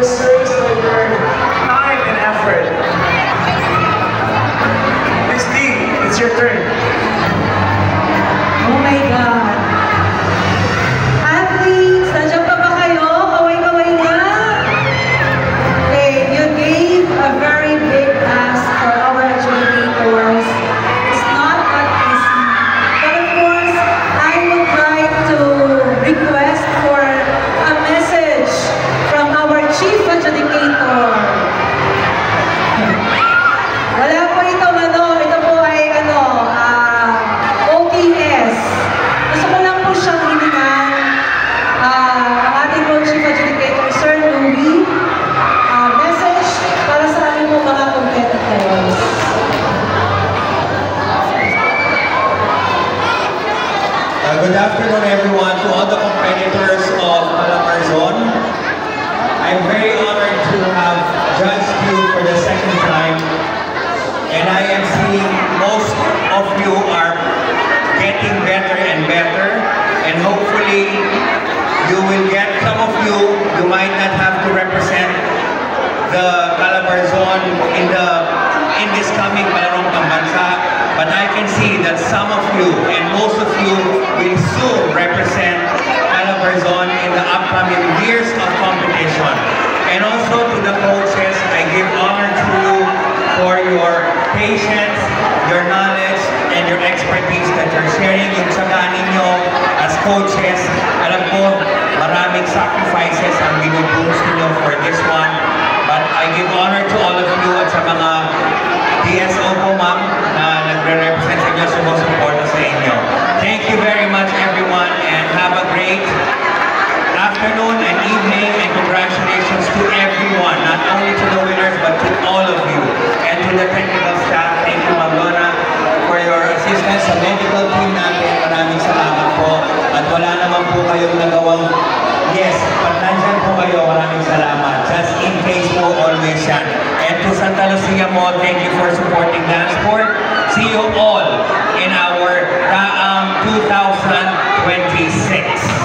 service for your time and effort. Miss D, it's your turn. Oh my God. Athletes, nandiyan pa ba kayo? Kaway-kaway na? Okay, you gave a very big ask for our adjudicators. It's not that easy. But of course, I would like to request for a message from our chief adjudicator. Wala po itong ito po ay OTS. Gusto ko lang po siyang hiningan ang ating po chief adjudicator, Sir Louie, message para sa aming po mga competitors. Good afternoon everyone, to all the competitors of Calabarzon. I'm very honored to have judged you for the second time, and I am seeing most of you are getting better and better, and hopefully you will get, some of you might not have to represent the Calabarzon in this coming Palarong Pambansa, but I can see that some of you and most of you will soon represent Calabarzon in the upcoming years of competition. And also to the coaches, I give honor to you for your patience, your knowledge, and your expertise that you're sharing. Yung tsaga ninyo as coaches, alam ko, maraming sacrifices ang binuboost ninyo for this one. But I give honor to all of you at sa mga DSO po ma'am na nagre-represent sa inyo, sumusuporta sa inyo. Thank you very much everyone, and have a great afternoon and evening, and congratulations to everyone, not only to the winners but to all of you, and to the technical staff. Thank you Ma'am Lona for your assistance sa medical team natin. Maraming salamat po, at wala naman po kayong nagawang yes, pag nandyan po kayo, maraming salamat. Just in case po, always yan. And to Santa Lucia mo, thank you for supporting dance sport. See you all in our Raam 2026.